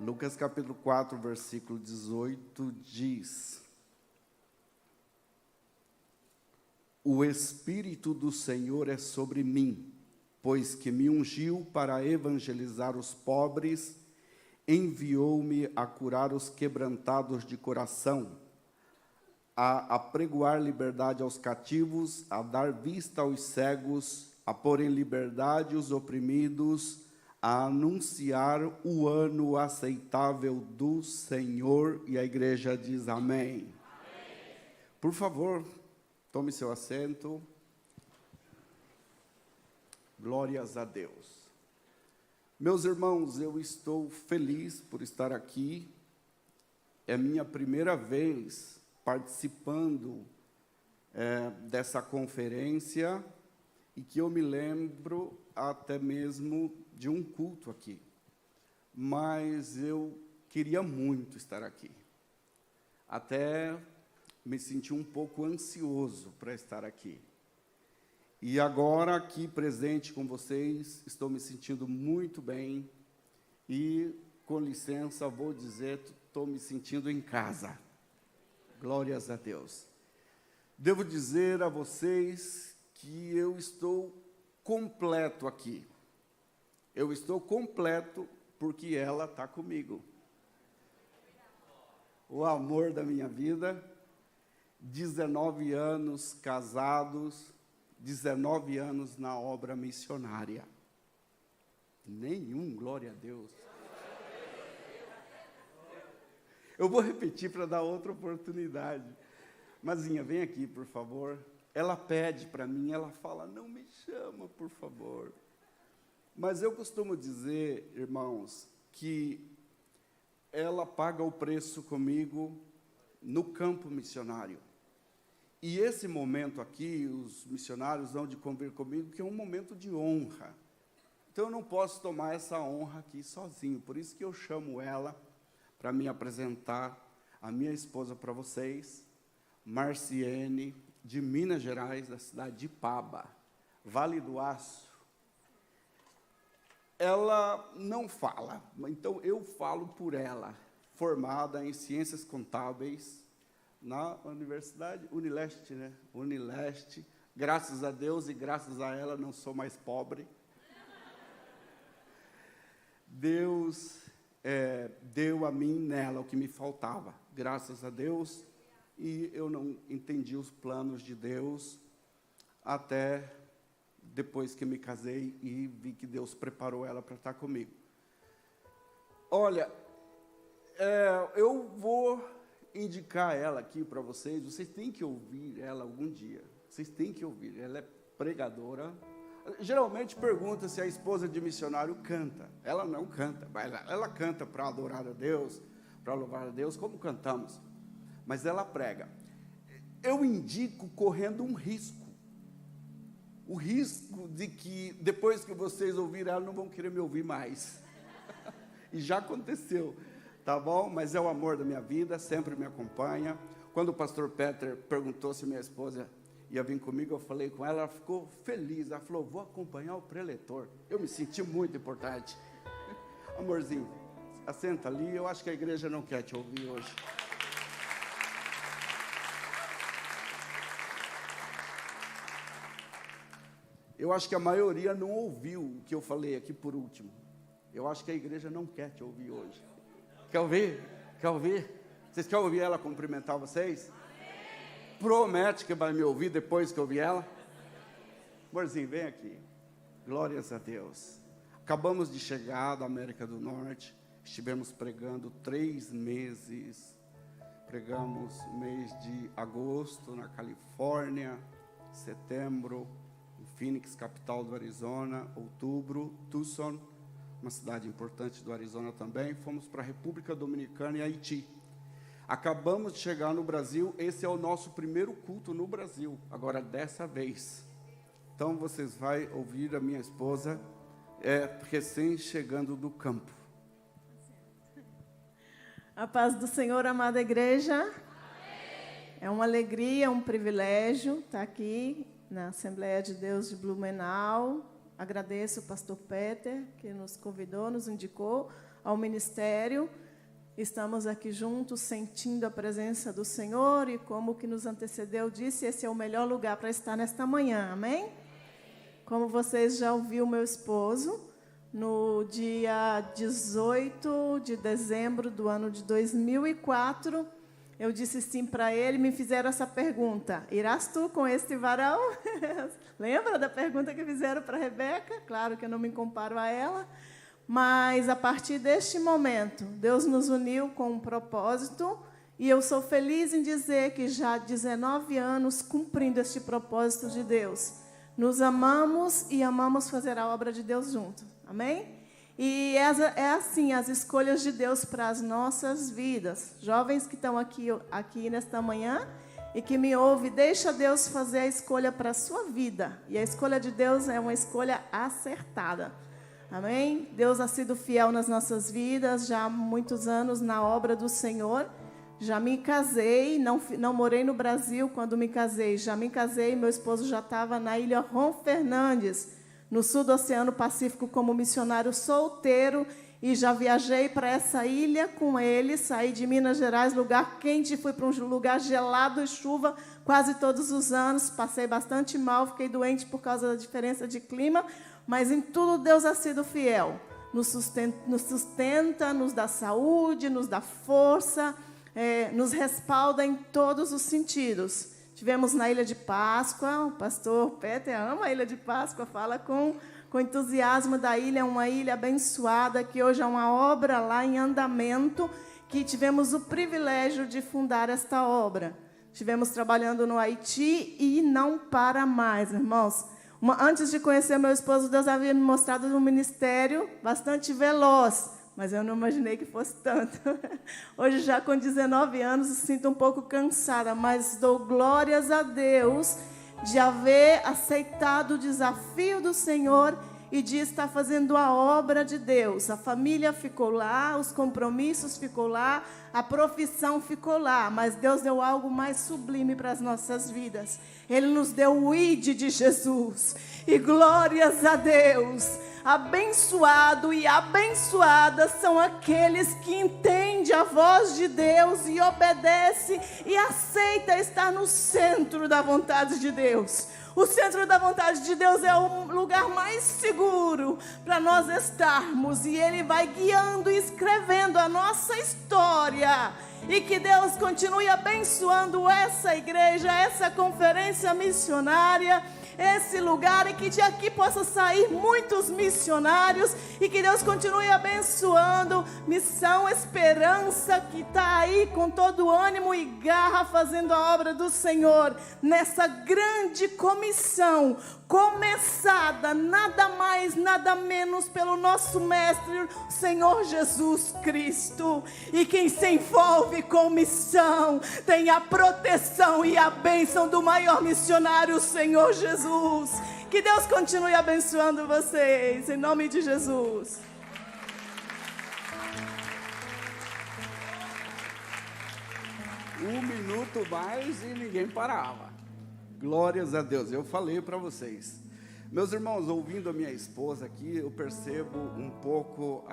Lucas capítulo 4, versículo 18 diz: O Espírito do Senhor é sobre mim, pois que me ungiu para evangelizar os pobres, enviou-me a curar os quebrantados de coração, a apregoar liberdade aos cativos, a dar vista aos cegos, a pôr em liberdade os oprimidos, a anunciar o ano aceitável do Senhor. E a igreja diz amém. Amém. Por favor, tome seu assento. Glórias a Deus. Meus irmãos, eu estou feliz por estar aqui. É minha primeira vez participando dessa conferência, e que eu me lembro até mesmo de um culto aqui. Mas eu queria muito estar aqui. Até me senti um pouco ansioso para estar aqui. E agora, aqui presente com vocês, estou me sentindo muito bem. E, com licença, vou dizer, estou me sentindo em casa. Glórias a Deus. Devo dizer a vocês que eu estou completo aqui. Eu estou completo porque ela está comigo. O amor da minha vida, 19 anos casados, 19 anos na obra missionária. Nenhum, glória a Deus. Eu vou repetir para dar outra oportunidade. Mazinha, vem aqui, por favor. Ela pede para mim, ela fala, não me chama, por favor. Mas eu costumo dizer, irmãos, que ela paga o preço comigo no campo missionário. E esse momento aqui, os missionários vão de convir comigo, que é um momento de honra. Então, eu não posso tomar essa honra aqui sozinho. Por isso que eu chamo ela para me apresentar a minha esposa para vocês, Marciene, de Minas Gerais, da cidade de Paba, Vale do Aço. Ela não fala, então eu falo por ela, formada em Ciências Contábeis, na Universidade Unileste, né? Unileste, graças a Deus e graças a ela não sou mais pobre. Deus deu a mim nela o que me faltava, graças a Deus, e eu não entendi os planos de Deus até depois que me casei e vi que Deus preparou ela para estar comigo. Olha, eu vou indicar ela aqui para vocês. Vocês têm que ouvir ela algum dia. Vocês têm que ouvir. Ela é pregadora. Geralmente pergunta se a esposa de missionário canta. Ela não canta. Ela canta para adorar a Deus, para louvar a Deus, como cantamos. Mas ela prega. Eu indico correndo um risco. O risco de que, depois que vocês ouvirem ela, não vão querer me ouvir mais. E já aconteceu. Tá bom? Mas é o amor da minha vida, sempre me acompanha. Quando o pastor Peter perguntou se minha esposa ia vir comigo, eu falei com ela, ela ficou feliz. Ela falou, vou acompanhar o preletor. Eu me senti muito importante. Amorzinho, assenta ali, eu acho que a igreja não quer te ouvir hoje. Eu acho que a maioria não ouviu o que eu falei aqui por último. Eu acho que a igreja não quer te ouvir hoje. Quer ouvir? Quer ouvir? Vocês querem ouvir ela cumprimentar vocês? Amém. Promete que vai me ouvir depois que eu ouvir ela? Amorzinho, vem aqui. Glórias a Deus. Acabamos de chegar da América do Norte. Estivemos pregando 3 meses. Pregamos mês de agosto na Califórnia, setembro, em Phoenix, capital do Arizona, outubro, Tucson, uma cidade importante do Arizona também. Fomos para a República Dominicana e Haiti. Acabamos de chegar no Brasil. Esse é o nosso primeiro culto no Brasil, agora dessa vez. Então, vocês vão ouvir a minha esposa, recém-chegando do campo. A paz do Senhor, amada igreja. Amém. É uma alegria, um privilégio estar aqui na Assembleia de Deus de Blumenau, agradeço o pastor Peter, que nos convidou, nos indicou ao ministério. Estamos aqui juntos, sentindo a presença do Senhor, e como que nos antecedeu disse, esse é o melhor lugar para estar nesta manhã, amém? Como vocês já ouviram, meu esposo, no dia 18 de dezembro do ano de 2004, eu disse sim para ele, me fizeram essa pergunta: irás tu com este varão? Lembra da pergunta que fizeram para Rebeca? Claro que eu não me comparo a ela, mas a partir deste momento, Deus nos uniu com um propósito, e eu sou feliz em dizer que já há 19 anos cumprindo este propósito de Deus. Nos amamos e amamos fazer a obra de Deus junto. Amém? E é assim as escolhas de Deus para as nossas vidas. Jovens que estão aqui nesta manhã e que me ouvem, deixa Deus fazer a escolha para a sua vida. E a escolha de Deus é uma escolha acertada. Amém? Deus ha sido fiel nas nossas vidas, já há muitos anos na obra do Senhor. Já me casei, não morei no Brasil quando me casei. Já me casei, meu esposo já estava na ilha Ron Fernandes, no sul do Oceano Pacífico, como missionário solteiro. E já viajei para essa ilha com ele. Saí de Minas Gerais, lugar quente, fui para um lugar gelado e chuva quase todos os anos. Passei bastante mal, fiquei doente por causa da diferença de clima. Mas em tudo Deus ha sido fiel. Nos sustenta, nos dá saúde, nos dá força. Nos respalda em todos os sentidos. Tivemos na Ilha de Páscoa, o pastor Peter ama a Ilha de Páscoa, fala com entusiasmo da ilha, uma ilha abençoada, que hoje é uma obra lá em andamento, que tivemos o privilégio de fundar esta obra. Estivemos trabalhando no Haiti e não para mais, irmãos. Antes de conhecer meu esposo, Deus havia me mostrado um ministério bastante veloz, mas eu não imaginei que fosse tanto. Hoje, já com 19 anos, me sinto um pouco cansada, mas dou glórias a Deus de haver aceitado o desafio do Senhor e de estar fazendo a obra de Deus. A família ficou lá, os compromissos ficou lá, a profissão ficou lá, mas Deus deu algo mais sublime para as nossas vidas. Ele nos deu o ID de Jesus. E glórias a Deus. Abençoado e abençoadas são aqueles que entendem a voz de Deus e obedecem e aceitam estar no centro da vontade de Deus. O centro da vontade de Deus é o lugar mais seguro para nós estarmos, e Ele vai guiando e escrevendo a nossa história. E que Deus continue abençoando essa igreja, essa conferência missionária, esse lugar, e que de aqui possa sair muitos missionários, e que Deus continue abençoando Missão Esperança, que está aí com todo ânimo e garra fazendo a obra do Senhor, nessa grande comissão, começada nada mais, nada menos pelo nosso mestre, o Senhor Jesus Cristo. E quem se envolve com missão tem a proteção e a bênção do maior missionário, o Senhor Jesus. Que Deus continue abençoando vocês, em nome de Jesus. Um minuto mais e ninguém parava. Glórias a Deus. Eu falei para vocês. Meus irmãos, ouvindo a minha esposa aqui, eu percebo um pouco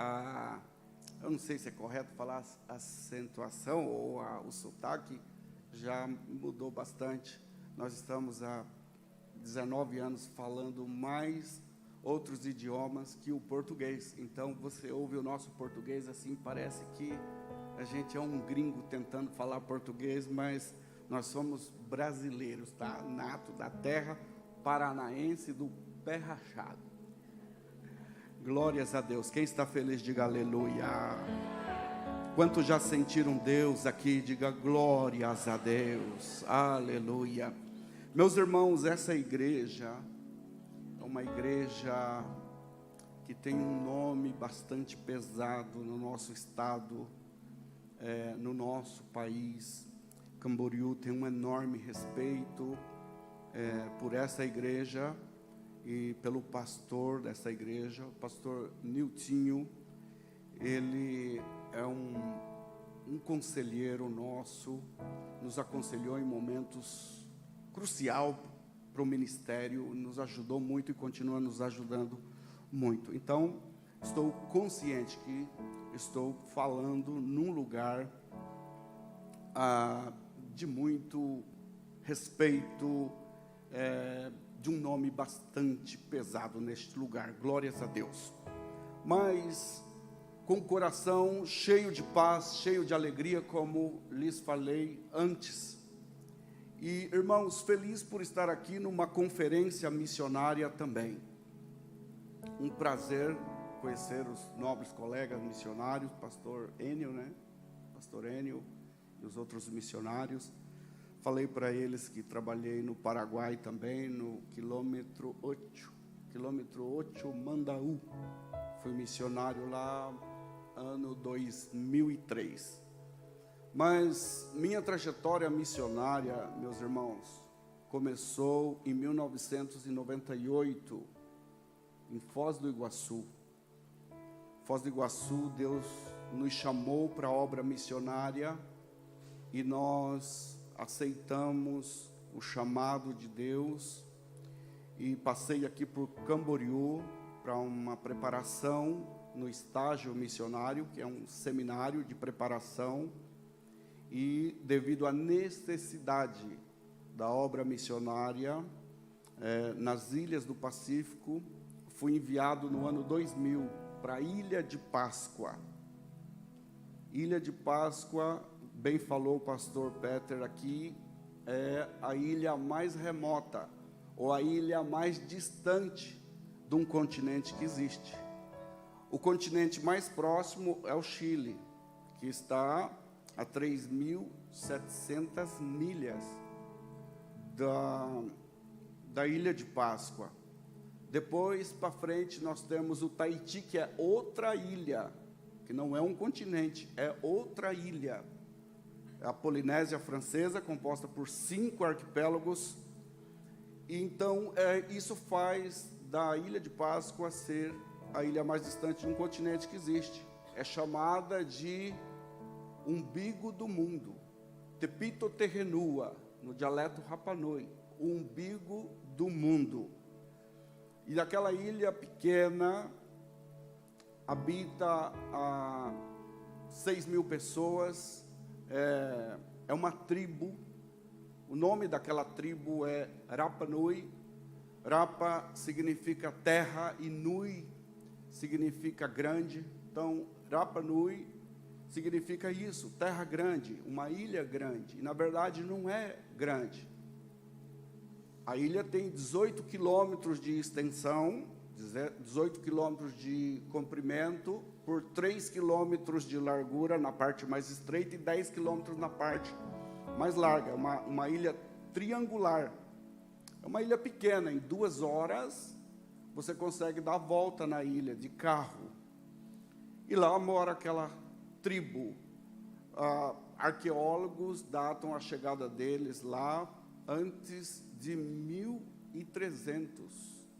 eu não sei se é correto falar a acentuação ou o sotaque, já mudou bastante. Nós estamos há 19 anos falando mais outros idiomas que o português. Então, você ouve o nosso português assim, parece que a gente é um gringo tentando falar português, mas nós somos brasileiros, tá? Nato da terra paranaense, do pé rachado. Glórias a Deus. Quem está feliz, diga aleluia. Quantos já sentiram Deus aqui, diga glórias a Deus. Aleluia. Meus irmãos, essa igreja é uma igreja que tem um nome bastante pesado no nosso estado, no nosso país. Camboriú tem um enorme respeito por essa igreja e pelo pastor dessa igreja, o pastor Niltinho. Ele é um conselheiro nosso, nos aconselhou em momentos crucial para o ministério, nos ajudou muito e continua nos ajudando muito. Então, estou consciente que estou falando num lugar de muito respeito, de um nome bastante pesado neste lugar, glórias a Deus. Mas com o coração cheio de paz, cheio de alegria, como lhes falei antes. E, irmãos, feliz por estar aqui numa conferência missionária também. Um prazer conhecer os nobres colegas missionários, pastor Enio, né? Pastor Enio e os outros missionários. Falei para eles que trabalhei no Paraguai também, no quilômetro 8 Mandaú. Fui missionário lá ano 2003. Mas minha trajetória missionária, meus irmãos, começou em 1998, em Foz do Iguaçu. Foz do Iguaçu, Deus nos chamou para a obra missionária e nós aceitamos o chamado de Deus e passei aqui por Camboriú para uma preparação no estágio missionário, que é um seminário de preparação, e devido à necessidade da obra missionária nas ilhas do Pacífico, fui enviado no ano 2000 para a Ilha de Páscoa. Ilha de Páscoa, bem falou o pastor Peter aqui, é a ilha mais remota, ou a ilha mais distante de um continente que existe. O continente mais próximo é o Chile, que está a 3.700 milhas da Ilha de Páscoa. Depois, para frente, nós temos o Tahiti, que é outra ilha, que não é um continente, é outra ilha. É a Polinésia Francesa, composta por 5 arquipélagos. Então, isso faz da Ilha de Páscoa ser a ilha mais distante de um continente que existe. É chamada de umbigo do mundo, Tepito Terrenua, no dialeto Rapa Nui, o umbigo do mundo. E naquela ilha pequena habita 6.000 pessoas, é uma tribo. O nome daquela tribo é Rapa Nui. Rapa significa terra e Nui significa grande. Então, Rapa Nui significa isso, terra grande, uma ilha grande. E, na verdade, não é grande. A ilha tem 18 quilômetros de extensão, 18 quilômetros de comprimento, por 3 quilômetros de largura na parte mais estreita e 10 quilômetros na parte mais larga. Uma ilha triangular. É uma ilha pequena, em 2 horas você consegue dar a volta na ilha de carro. E lá mora aquela tribo. Arqueólogos datam a chegada deles lá antes de 1300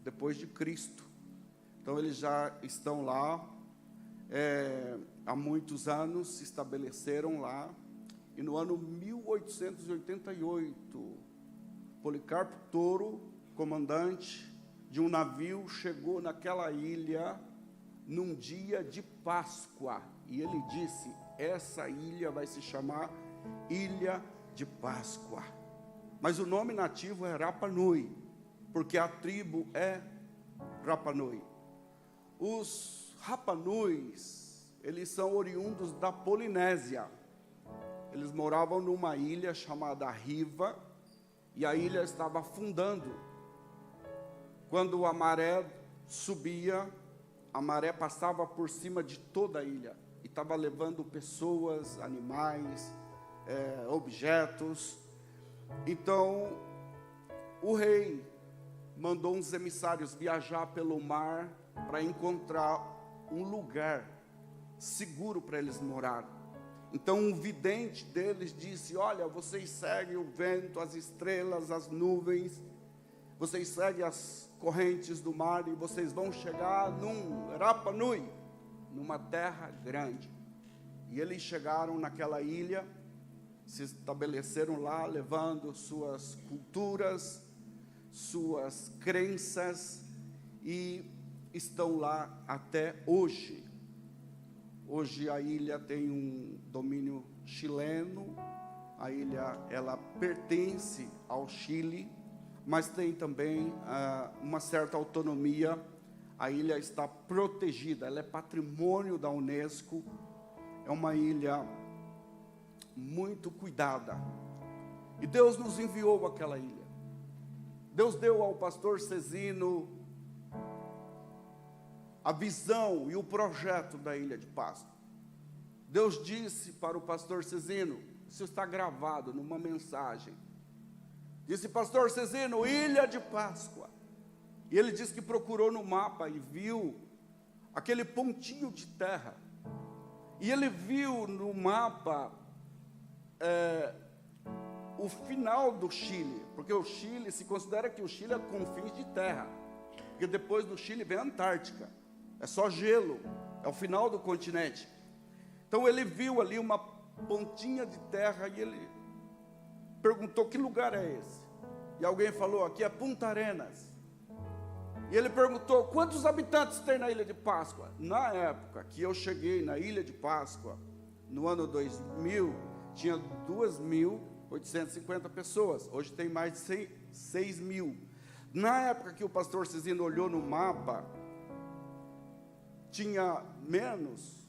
depois de Cristo. Então eles já estão lá há muitos anos, se estabeleceram lá. E no ano 1888, Policarpo Toro, comandante de um navio, chegou naquela ilha num dia de Páscoa. E ele disse: essa ilha vai se chamar Ilha de Páscoa. Mas o nome nativo é Rapa Nui, porque a tribo é Rapa Nui. Os Rapa Nuis, eles são oriundos da Polinésia. Eles moravam numa ilha chamada Riva, e a ilha estava afundando. Quando a maré subia, a maré passava por cima de toda a ilha, e estava levando pessoas, animais, objetos. Então, o rei mandou uns emissários viajar pelo mar para encontrar um lugar seguro para eles morarem. Então, um vidente deles disse: olha, vocês seguem o vento, as estrelas, as nuvens, vocês seguem as correntes do mar e vocês vão chegar num Rapa Nui, numa terra grande. E eles chegaram naquela ilha, se estabeleceram lá, levando suas culturas, suas crenças e estão lá até hoje. Hoje a ilha tem um domínio chileno, a ilha ela pertence ao Chile, mas tem também uma certa autonomia. A ilha está protegida, ela é patrimônio da Unesco, é uma ilha muito cuidada. E Deus nos enviou àquela ilha. Deus deu ao pastor Cezino a visão e o projeto da Ilha de Páscoa. Deus disse para o pastor Cezino, isso está gravado numa mensagem, disse: pastor Cezino, Ilha de Páscoa. E ele disse que procurou no mapa e viu aquele pontinho de terra. E ele viu no mapa o final do Chile, porque o Chile, se considera que o Chile é confins de terra, porque depois do Chile vem a Antártica, é só gelo, é o final do continente. Então ele viu ali uma pontinha de terra e ele perguntou: que lugar é esse? E alguém falou: aqui é Punta Arenas. E ele perguntou: quantos habitantes tem na Ilha de Páscoa? Na época que eu cheguei na Ilha de Páscoa, no ano 2000, tinha 2.850 pessoas. Hoje tem mais de 6 mil. Na época que o pastor Cezino olhou no mapa, tinha menos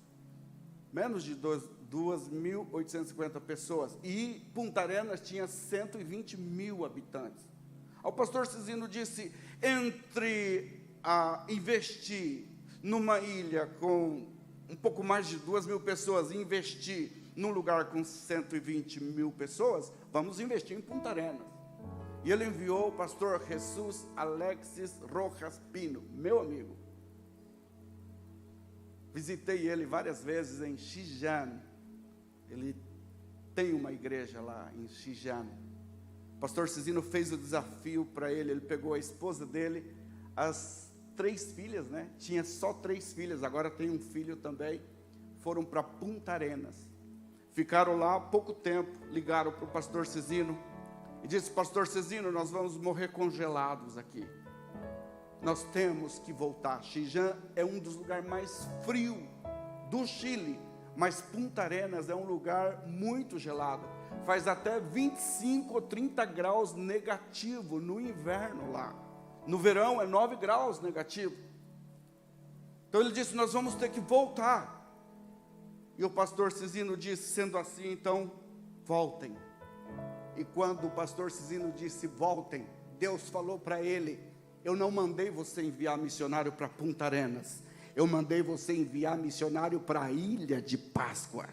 de 2.850 pessoas. E Punta Arenas tinha 120 mil habitantes. O pastor Cezino disse: entre investir numa ilha com um pouco mais de 2.000 pessoas e investir num lugar com 120 mil pessoas, vamos investir em Punta Arenas. E ele enviou o pastor Jesus Alexis Rojas Pino, meu amigo. Visitei ele várias vezes em Xijan. Ele tem uma igreja lá em Xijan. O pastor Cezino fez o desafio para ele. Ele pegou a esposa dele, as 3 filhas, né? Tinha só 3 filhas, agora tem um filho também. Foram para Punta Arenas. Ficaram lá há pouco tempo, ligaram para o pastor Cezino e disse: pastor Cezino, nós vamos morrer congelados aqui. Nós temos que voltar. Xijan é um dos lugares mais frios do Chile, mas Punta Arenas é um lugar muito gelado. Faz até 25 ou 30 graus negativo no inverno lá. No verão é 9 graus negativo. Então ele disse: nós vamos ter que voltar. E o pastor Cezino disse: sendo assim, então, voltem. E quando o pastor Cezino disse voltem, Deus falou para ele: eu não mandei você enviar missionário para Punta Arenas, eu mandei você enviar missionário para a Ilha de Páscoa.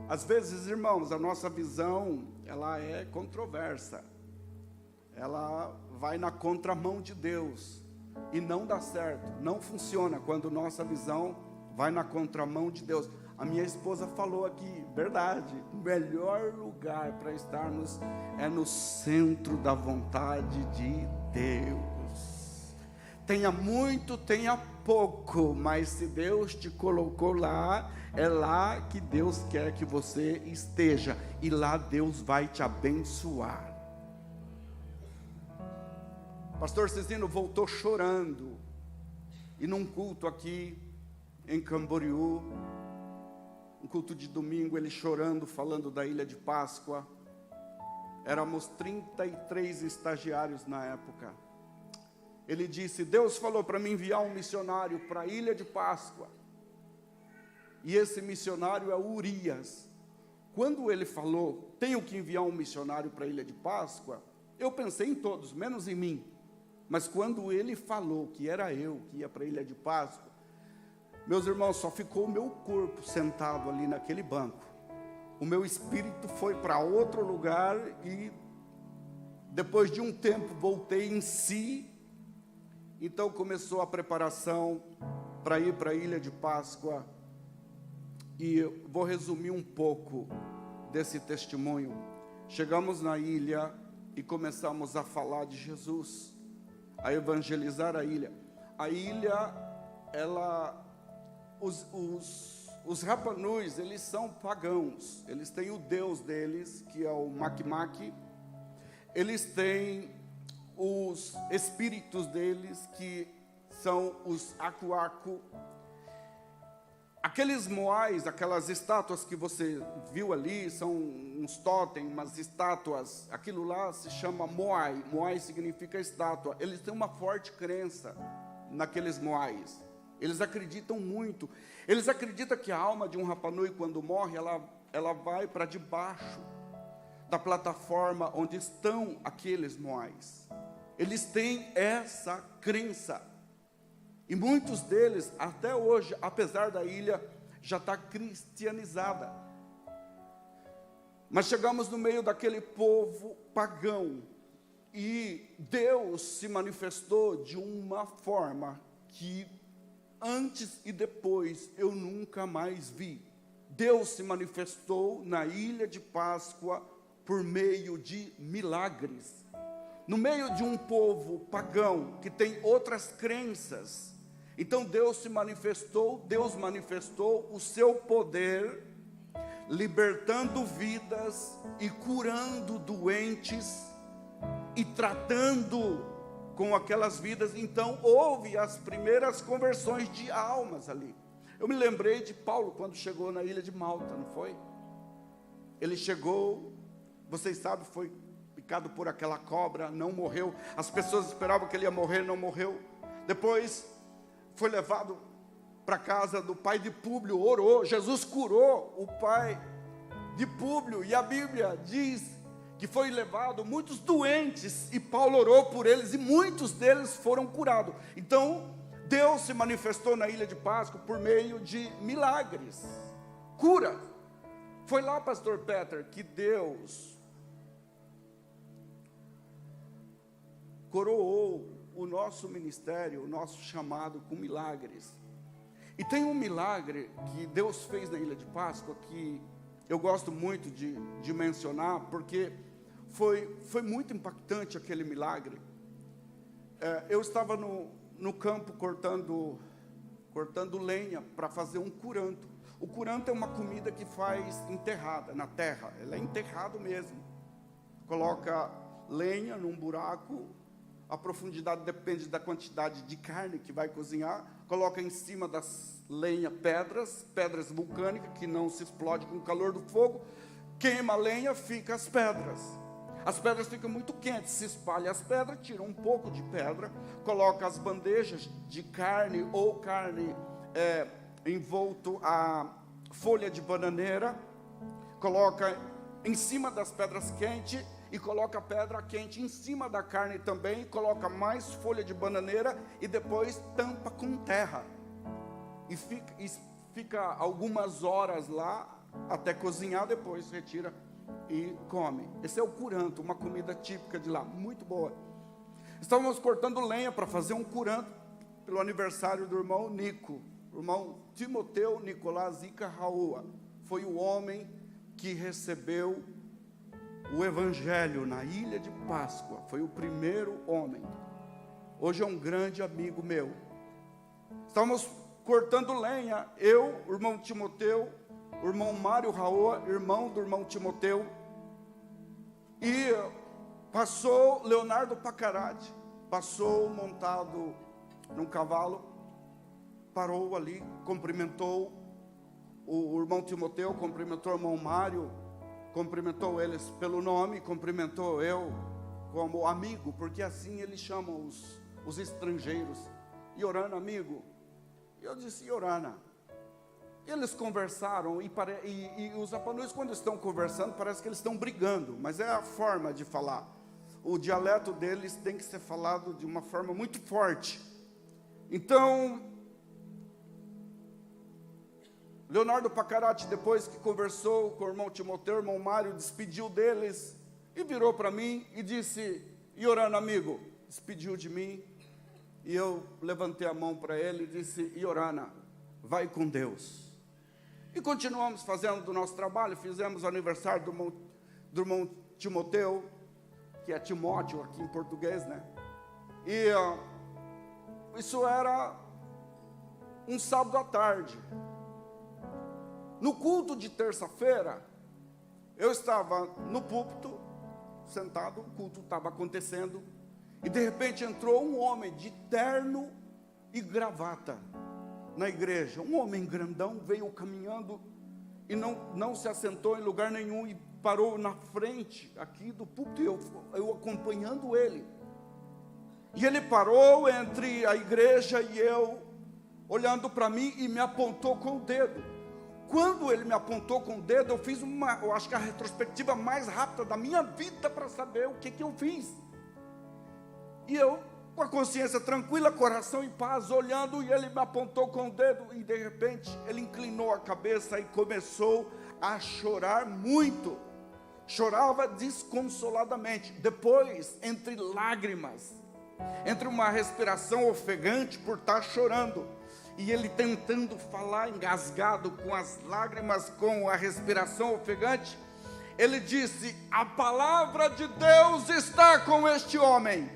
Às vezes, irmãos, a nossa visão, ela é controversa, ela vai na contramão de Deus, e não dá certo, não funciona quando nossa visão vai na contramão de Deus. A minha esposa falou aqui, verdade, o melhor lugar para estarmos é no centro da vontade de Deus. Tenha muito, tenha pouco, mas se Deus te colocou lá, é lá que Deus quer que você esteja, e lá Deus vai te abençoar. Pastor Cezino voltou chorando, e num culto aqui em Camboriú, um culto de domingo, ele chorando, falando da Ilha de Páscoa. Éramos 33 estagiários na época. Ele disse: Deus falou para mim enviar um missionário para a Ilha de Páscoa. E esse missionário é Urias. Quando ele falou: tenho que enviar um missionário para a Ilha de Páscoa, eu pensei em todos, menos em mim. Mas quando ele falou que era eu que ia para a Ilha de Páscoa, meus irmãos, só ficou o meu corpo sentado ali naquele banco. O meu espírito foi para outro lugar e depois de um tempo voltei em si. Então começou a preparação para ir para a Ilha de Páscoa. E eu vou resumir um pouco desse testemunho. Chegamos na ilha e começamos a falar de Jesus, a evangelizar a ilha. A ilha, ela... Os Rapanus, eles são pagãos, eles têm o Deus deles, que é o Makmak, eles têm os espíritos deles, que são os Aku-Aku. Aqueles moais, aquelas estátuas que você viu ali, são uns totens, umas estátuas. Aquilo lá se chama moai. Moai significa estátua. Eles têm uma forte crença naqueles moais. Eles acreditam muito. Eles acreditam que a alma de um Rapa Nui, quando morre, ela vai para debaixo da plataforma onde estão aqueles moais. Eles têm essa crença. E muitos deles, até hoje, apesar da ilha já estar cristianizada, mas chegamos no meio daquele povo pagão, e Deus se manifestou de uma forma que antes e depois eu nunca mais vi. Deus se manifestou na ilha de Páscoa por meio de milagres. No meio de um povo pagão que tem outras crenças, então Deus manifestou o seu poder, libertando vidas e curando doentes e tratando com aquelas vidas. Então houve as primeiras conversões de almas ali. Eu me lembrei de Paulo quando chegou na ilha de Malta, não foi? Ele chegou, vocês sabem, foi picado por aquela cobra, não morreu. As pessoas esperavam que ele ia morrer, não morreu. Depois foi levado para a casa do pai de Públio, orou. Jesus curou o pai de Públio, e a Bíblia diz que foi levado muitos doentes, e Paulo orou por eles, e muitos deles foram curados. Então Deus se manifestou na ilha de Páscoa por meio de milagres, cura. Foi lá, pastor Peter, que Deus coroou o nosso ministério, o nosso chamado com milagres. E tem um milagre que Deus fez na ilha de Páscoa que eu gosto muito de mencionar, porque foi muito impactante aquele milagre. Eu estava no campo cortando lenha para fazer um curanto. O curanto é uma comida que faz enterrada na terra, ela é enterrado mesmo. Coloca lenha num buraco, a profundidade depende da quantidade de carne que vai cozinhar. Coloca em cima das lenha pedras vulcânicas que não se explodem com o calor do fogo. Queima a lenha, fica as pedras. As pedras ficam muito quentes, se espalha as pedras, tira um pouco de pedra, coloca as bandejas de carne ou carne envolto a folha de bananeira, coloca em cima das pedras quentes e coloca a pedra quente em cima da carne também, coloca mais folha de bananeira e depois tampa com terra. E fica algumas horas lá até cozinhar, depois retira e come. Esse é o curanto, uma comida típica de lá, muito boa. Estávamos cortando lenha para fazer um curanto pelo aniversário do irmão Nico, o irmão Timoteu Nicolás Ica Raua. Foi o homem que recebeu o evangelho na ilha de Páscoa, foi o primeiro homem. Hoje é um grande amigo meu. Estávamos cortando lenha, eu, o irmão Timoteu, o irmão Mário Raoa, irmão do irmão Timoteu, e passou Leonardo Pacarati, passou montado num cavalo, parou ali, cumprimentou o irmão Timoteu, cumprimentou o irmão Mário, cumprimentou eles pelo nome, cumprimentou eu como amigo, porque assim eles chamam os estrangeiros. Iorana, amigo. Eu disse, Iorana. Eles conversaram, e os Rapanuis, quando estão conversando, parece que eles estão brigando, mas é a forma de falar. O dialeto deles tem que ser falado de uma forma muito forte. Então, Leonardo Pacarati, depois que conversou com o irmão Timoteu, o irmão Mário, despediu deles, e virou para mim e disse, Iorana, amigo, despediu de mim, e eu levantei a mão para ele e disse, Iorana, vai com Deus. E continuamos fazendo do nosso trabalho, fizemos o aniversário do irmão Timoteu, que é Timóteo aqui em português, né? E isso era um sábado à tarde. No culto de terça-feira, eu estava no púlpito, sentado, o culto estava acontecendo, e de repente entrou um homem de terno e gravata na igreja. Um homem grandão veio caminhando e não se assentou em lugar nenhum e parou na frente aqui do púlpito, eu acompanhando ele. E ele parou entre a igreja e eu, olhando para mim, e me apontou com o dedo. Quando ele me apontou com o dedo, eu fiz eu acho que a retrospectiva mais rápida da minha vida para saber o que eu fiz. E eu, com a consciência tranquila, coração em paz, olhando, e ele me apontou com o dedo, e de repente ele inclinou a cabeça e começou a chorar muito. Chorava desconsoladamente. Depois, entre lágrimas, entre uma respiração ofegante por estar chorando, e ele tentando falar engasgado, com as lágrimas, com a respiração ofegante, ele disse: a palavra de Deus está com este homem.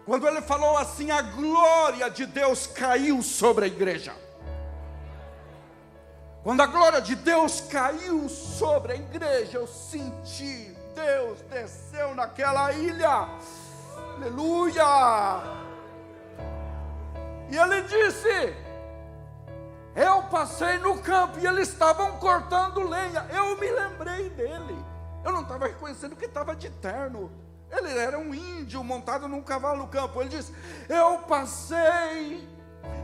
Quando ele falou assim, a glória de Deus caiu sobre a igreja. Quando a glória de Deus caiu sobre a igreja, eu senti Deus desceu naquela ilha. Aleluia! E ele disse: eu passei no campo e eles estavam cortando lenha. Eu me lembrei dele. Eu não estava reconhecendo que estava de terno. Ele era um índio montado num cavalo no campo. Ele disse: eu passei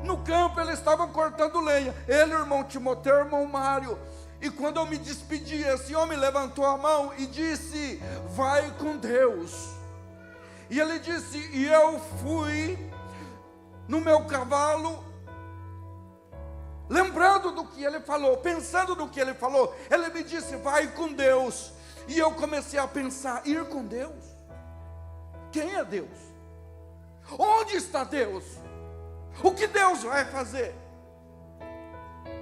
no campo, eles estavam cortando lenha. Ele, o irmão Timoteu, o irmão Mário. E quando eu me despedi, esse homem levantou a mão e disse: vai com Deus. E ele disse, e eu fui no meu cavalo, lembrando do que ele falou, pensando no que ele falou. Ele me disse: vai com Deus. E eu comecei a pensar: ir com Deus? Quem é Deus? Onde está Deus? O que Deus vai fazer?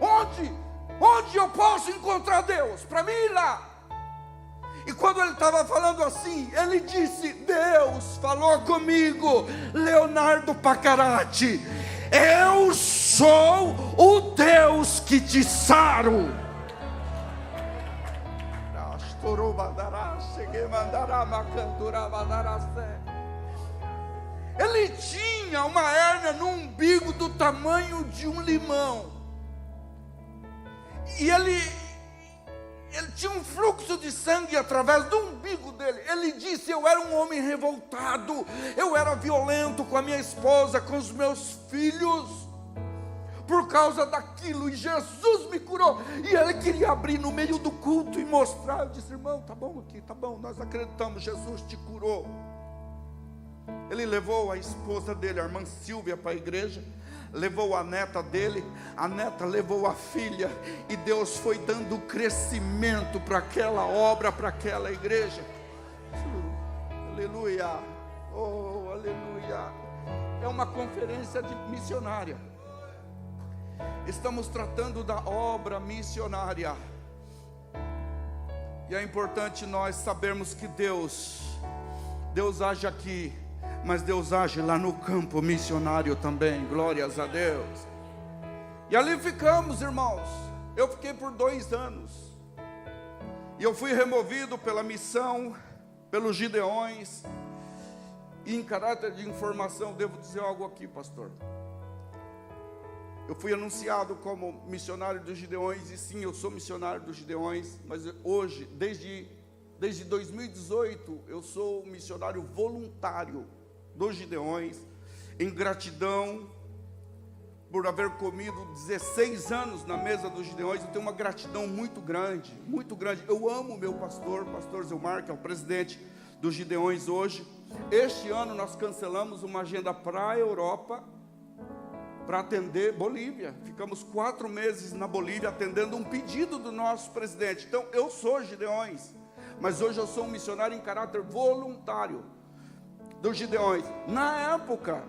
Onde eu posso encontrar Deus? Para mim ir lá. E quando ele estava falando assim, ele disse: Deus falou comigo, Leonardo Pacarati, eu sou o Deus que te saro. Ele tinha uma hérnia no umbigo do tamanho de um limão. E ele tinha um fluxo de sangue através do umbigo dele. Ele disse: eu era um homem revoltado, eu era violento com a minha esposa, com os meus filhos, por causa daquilo, e Jesus me curou. E ele queria abrir no meio do culto e mostrar. Eu disse: irmão, tá bom aqui, tá bom, nós acreditamos, Jesus te curou. Ele levou a esposa dele, a irmã Silvia, para a igreja, levou a neta dele, a neta levou a filha, e Deus foi dando crescimento para aquela obra, para aquela igreja. Aleluia, oh, aleluia. É uma conferência missionária. Estamos tratando da obra missionária, e é importante nós sabermos que Deus age aqui, mas Deus age lá no campo missionário também. Glórias a Deus. E ali ficamos, irmãos. Eu fiquei por 2 anos, e eu fui removido pela missão, pelos Gideões. E em caráter de informação, devo dizer algo aqui, pastor. Eu fui anunciado como missionário dos Gideões, e sim, eu sou missionário dos Gideões, mas hoje, desde 2018, eu sou missionário voluntário dos Gideões, em gratidão por haver comido 16 anos na mesa dos Gideões. Eu tenho uma gratidão muito grande, muito grande. Eu amo o meu pastor Zilmar, que é o presidente dos Gideões hoje. Este ano nós cancelamos uma agenda para a Europa, para atender Bolívia. Ficamos 4 meses na Bolívia, atendendo um pedido do nosso presidente. Então, eu sou Gideões, mas hoje eu sou um missionário em caráter voluntário dos Gideões. Na época,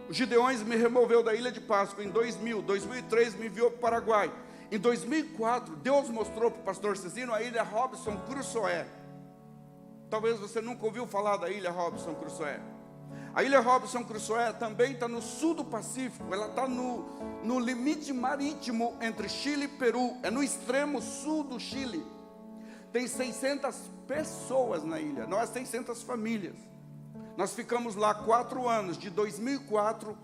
os Gideões me removeu da Ilha de Páscoa em 2000, 2003 me enviou para o Paraguai. Em 2004, Deus mostrou para o pastor Cecino a Ilha Robinson Crusoe. Talvez você nunca ouviu falar da Ilha Robinson Crusoe. A Ilha Robinson Crusoe também está no sul do Pacífico. Ela está no limite marítimo entre Chile e Peru. É no extremo sul do Chile. tem 600 pessoas na ilha, não é 600 famílias. Nós ficamos lá 4 anos, de 2004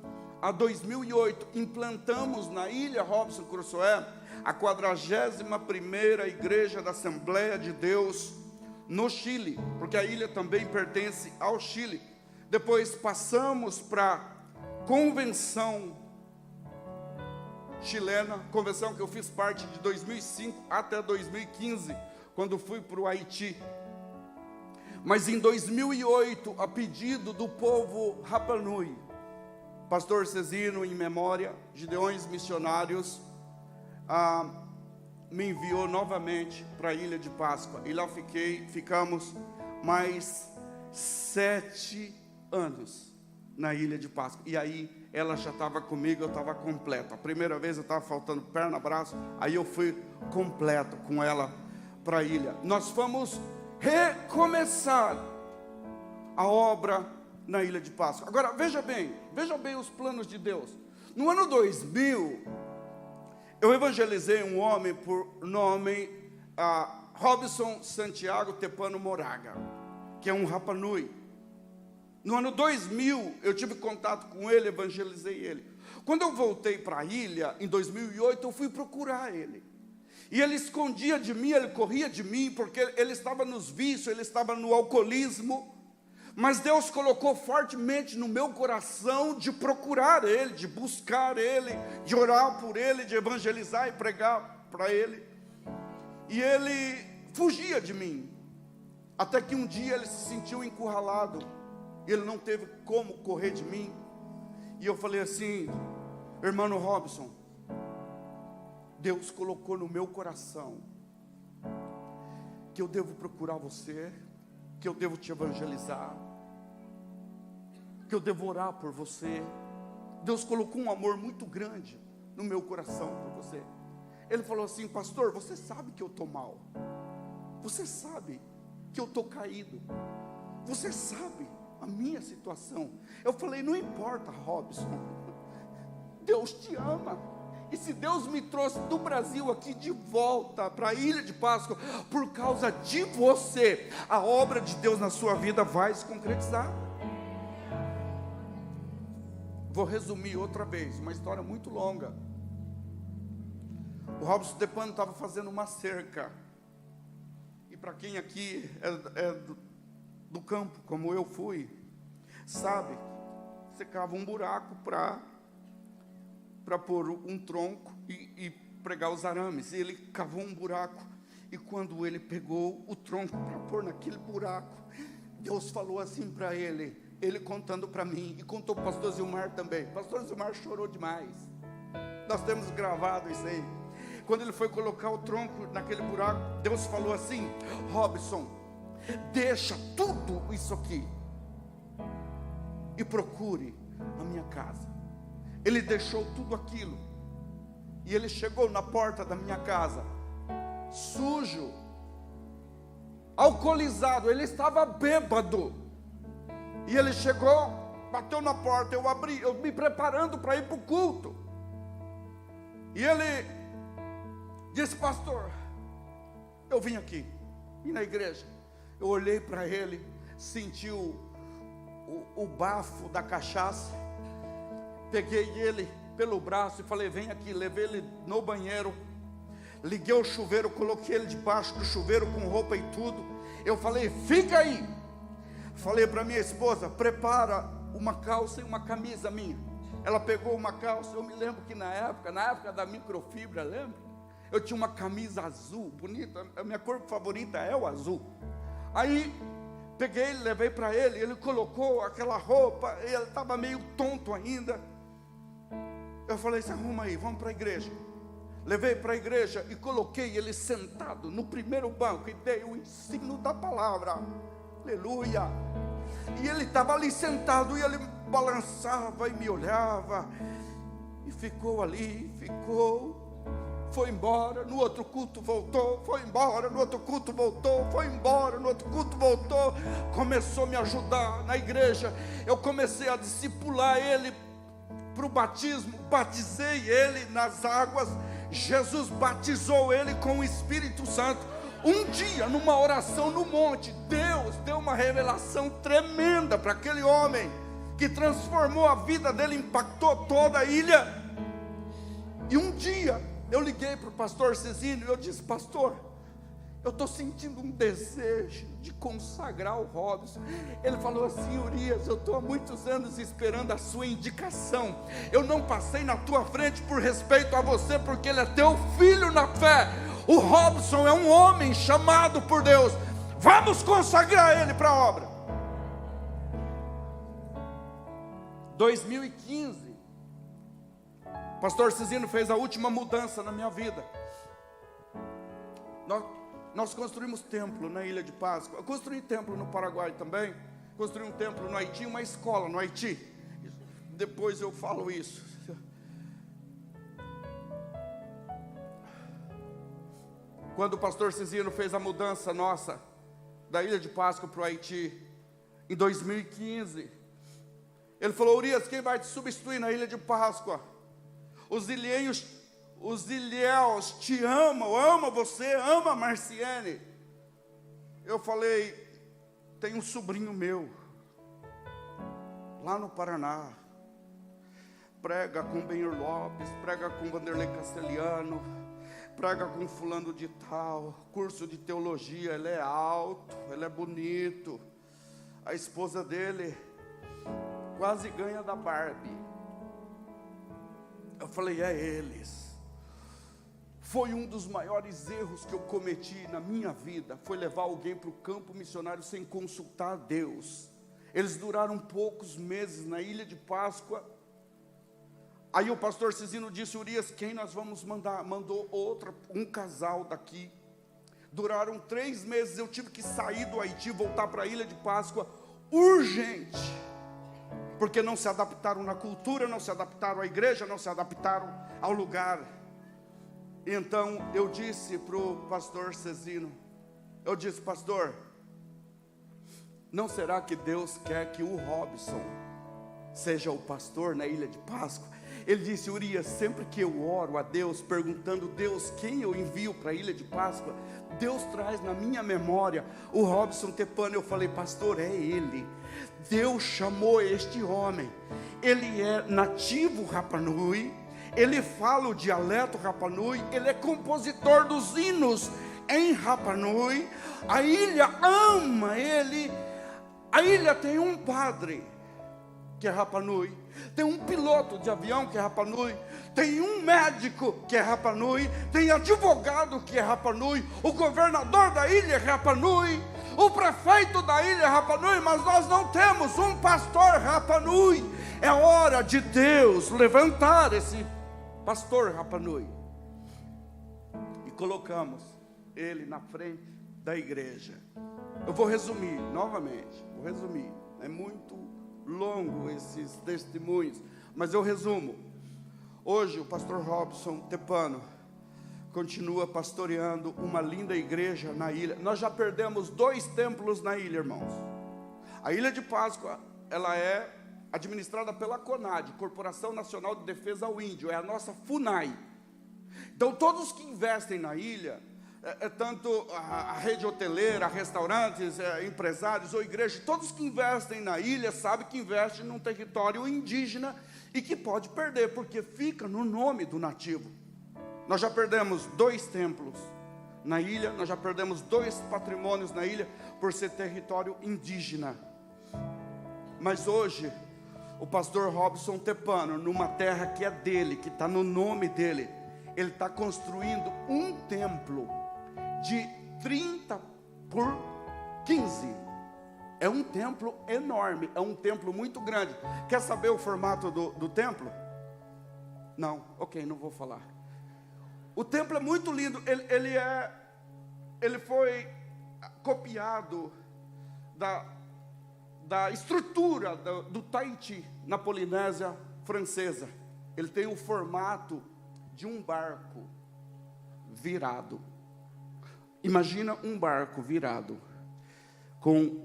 a 2008, implantamos na ilha Robson Crusoe a 41ª igreja da Assembleia de Deus no Chile, porque a ilha também pertence ao Chile. Depois passamos para a convenção chilena, convenção que eu fiz parte de 2005 até 2015, quando fui para o Haiti. Mas em 2008, a pedido do povo Rapa Nui, pastor Cezino, em memória, Gideões Missionários, me enviou novamente para a Ilha de Páscoa. E lá ficamos mais 7 anos na Ilha de Páscoa. E aí ela já estava comigo, eu estava completo. A primeira vez eu estava faltando perna, braço, aí eu fui completo com ela para a ilha. Nós fomos recomeçar a obra na Ilha de Páscoa. Agora, veja bem os planos de Deus. No ano 2000, eu evangelizei um homem por nome Robson Santiago Tepano Moraga, que é um Rapa Nui. No ano 2000, eu tive contato com ele, evangelizei ele. Quando eu voltei para a ilha, em 2008, eu fui procurar ele. E ele escondia de mim, ele corria de mim, porque ele estava nos vícios, ele estava no alcoolismo. Mas Deus colocou fortemente no meu coração de procurar ele, de buscar ele, de orar por ele, de evangelizar e pregar para ele. E ele fugia de mim. Até que um dia ele se sentiu encurralado. Ele não teve como correr de mim. E eu falei assim: irmão Robson, Deus colocou no meu coração que eu devo procurar você, que eu devo te evangelizar, que eu devo orar por você. Deus colocou um amor muito grande no meu coração por você. Ele falou assim: pastor, você sabe que eu estou mal, você sabe que eu estou caído, você sabe a minha situação. Eu falei: não importa, Robson, Deus te ama. E se Deus me trouxe do Brasil aqui de volta para a Ilha de Páscoa, por causa de você, a obra de Deus na sua vida vai se concretizar. Vou resumir outra vez, uma história muito longa. O Robson Tepano estava fazendo uma cerca. E para quem aqui é do campo, como eu fui, sabe, você cava um buraco para pôr um tronco e pregar os arames. E ele cavou um buraco, e quando ele pegou o tronco para pôr naquele buraco, Deus falou assim para ele contando para mim, e contou para o pastor Zilmar também. O pastor Zilmar chorou demais. Nós temos gravado isso aí. Quando ele foi colocar o tronco naquele buraco, Deus falou assim: Robson, deixa tudo isso aqui e procure a minha casa. Ele deixou tudo aquilo, e ele chegou na porta da minha casa, sujo, alcoolizado, ele estava bêbado. E ele chegou, bateu na porta, eu abri, eu me preparando para ir para o culto. E ele disse: pastor, eu vim aqui, e na igreja. Eu olhei para ele, senti o bafo da cachaça, peguei ele pelo braço e falei: vem aqui. Levei ele no banheiro, liguei o chuveiro, coloquei ele debaixo do chuveiro com roupa e tudo. Eu falei: fica aí. Falei para minha esposa: prepara uma calça e uma camisa minha. Ela pegou uma calça. Eu me lembro que na época da microfibra, lembra? Eu tinha uma camisa azul, bonita. A minha cor favorita é o azul. Aí peguei, levei para ele. Ele colocou aquela roupa, ele estava meio tonto ainda. Eu falei: se arruma aí, vamos para a igreja. Levei para a igreja e coloquei ele sentado no primeiro banco e dei o ensino da palavra. Aleluia. E ele estava ali sentado, e ele balançava e me olhava, e ficou ali, foi embora. No outro culto voltou, foi embora. No outro culto voltou, foi embora. No outro culto voltou. Começou a me ajudar na igreja. Eu comecei a discipular ele para o batismo. Batizei ele nas águas. Jesus batizou ele com o Espírito Santo. Um dia, numa oração no monte, Deus deu uma revelação tremenda para aquele homem, que transformou a vida dele, impactou toda a ilha. E um dia, eu liguei para o pastor Cezinho e eu disse: pastor, eu estou sentindo um desejo de consagrar o Robson. Ele falou assim: Urias, eu estou há muitos anos esperando a sua indicação. Eu não passei na tua frente por respeito a você, porque ele é teu filho na fé. O Robson é um homem chamado por Deus. Vamos consagrar ele para a obra. 2015, o pastor Cizino fez a última mudança na minha vida. Nós construímos templo na Ilha de Páscoa. Eu construí templo no Paraguai também. Construí um templo no Haiti, uma escola no Haiti. Depois eu falo isso. Quando o pastor Cizino fez a mudança nossa da Ilha de Páscoa para o Haiti, em 2015, ele falou: Urias, quem vai te substituir na Ilha de Páscoa? Os ilhéus te amam, ama você, ama a Marciene. Eu falei: tem um sobrinho meu, lá no Paraná, prega com Benhur Lopes, prega com Vanderlei Castelhano, prega com fulano de tal, curso de teologia, ele é alto, ele é bonito, a esposa dele quase ganha da Barbie. Eu falei: é eles. Foi um dos maiores erros que eu cometi na minha vida, foi levar alguém para o campo missionário sem consultar a Deus. Eles duraram poucos meses na Ilha de Páscoa. Aí o pastor Cizino disse: Urias, quem nós vamos mandar? Mandou um casal daqui. Duraram 3 meses, eu tive que sair do Haiti, voltar para a Ilha de Páscoa, urgente, porque não se adaptaram na cultura, não se adaptaram à igreja, não se adaptaram ao lugar. Então eu disse para o pastor Cezino, eu disse: pastor, não será que Deus quer que o Robson seja o pastor na Ilha de Páscoa? Ele disse: Urias, sempre que eu oro a Deus, perguntando: Deus, quem eu envio para a Ilha de Páscoa, Deus traz na minha memória o Robson Tepano. Eu falei: pastor, é ele. Deus chamou este homem. Ele é nativo Rapa Nui, ele fala o dialeto Rapa Nui, ele é compositor dos hinos em Rapa Nui. A ilha ama ele. A ilha tem um padre que é Rapa Nui, tem um piloto de avião que é Rapa Nui, tem um médico que é Rapa Nui, tem advogado que é Rapa Nui, o governador da ilha é Rapa Nui, o prefeito da ilha é Rapa Nui, mas nós não temos um pastor Rapa Nui. É hora de Deus levantar esse pastor Rapa Nui. E colocamos ele na frente da igreja. Eu vou resumir novamente, é muito longo esses testemunhos, mas eu resumo. Hoje o pastor Robson Tepano continua pastoreando uma linda igreja na ilha. Nós já perdemos 2 templos na ilha, irmãos. A Ilha de Páscoa, ela é administrada pela CONAD, Corporação Nacional de Defesa ao Índio, é a nossa FUNAI. Então todos que investem na ilha, tanto a rede hoteleira, restaurantes, empresários ou igrejas, todos que investem na ilha sabem que investem num território indígena e que pode perder, porque fica no nome do nativo. Nós já perdemos 2 templos na ilha, nós já perdemos 2 patrimônios na ilha por ser território indígena. Mas hoje, o pastor Robson Tepano, numa terra que é dele, que está no nome dele, ele está construindo um templo de 30 por 15. É um templo enorme, é um templo muito grande. Quer saber o formato do templo? Não, ok, não vou falar. O templo é muito lindo, ele foi copiado da estrutura do Tahiti, na Polinésia Francesa. Ele tem o formato de um barco virado. Imagina um barco virado, com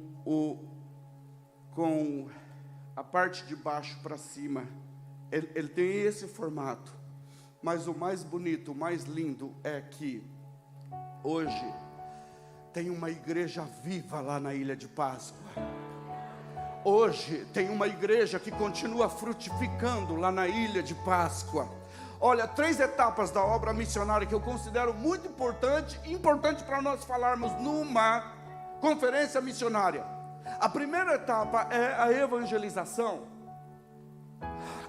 a parte de baixo para cima. Ele tem esse formato. Mas o mais bonito, o mais lindo é que hoje tem uma igreja viva lá na Ilha de Páscoa. Hoje tem uma igreja que continua frutificando lá na Ilha de Páscoa. Olha, 3 etapas da obra missionária que eu considero muito importante para nós falarmos numa conferência missionária. A primeira etapa é a evangelização.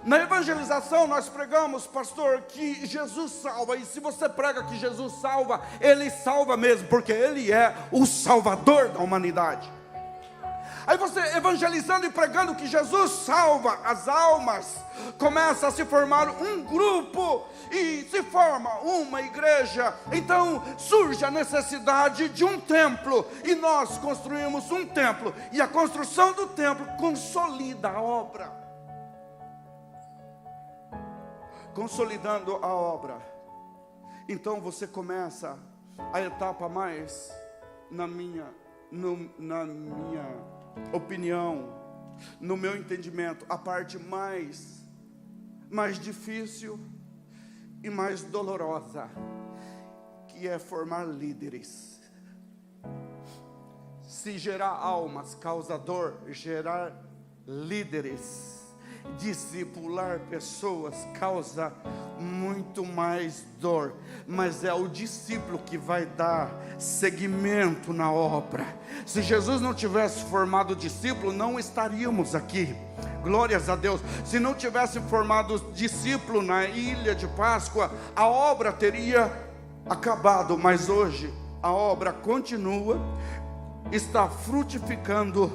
Na evangelização nós pregamos, pastor, que Jesus salva. E se você prega que Jesus salva, Ele salva mesmo, porque Ele é o Salvador da humanidade. Aí você evangelizando e pregando que Jesus salva as almas, começa a se formar um grupo e se forma uma igreja. Então surge a necessidade de um templo, e nós construímos um templo, e a construção do templo consolida a obra. Consolidando a obra, então você começa a etapa mais, na minha opinião, no meu entendimento, a parte mais difícil e mais dolorosa, que é formar líderes. Se gerar almas causa dor, gerar líderes, discipular pessoas causa muito mais dor, mas é o discípulo que vai dar seguimento na obra. Se Jesus não tivesse formado discípulo, não estaríamos aqui. Glórias a Deus. Se não tivesse formado discípulo na Ilha de Páscoa, a obra teria acabado, mas hoje a obra continua, está frutificando,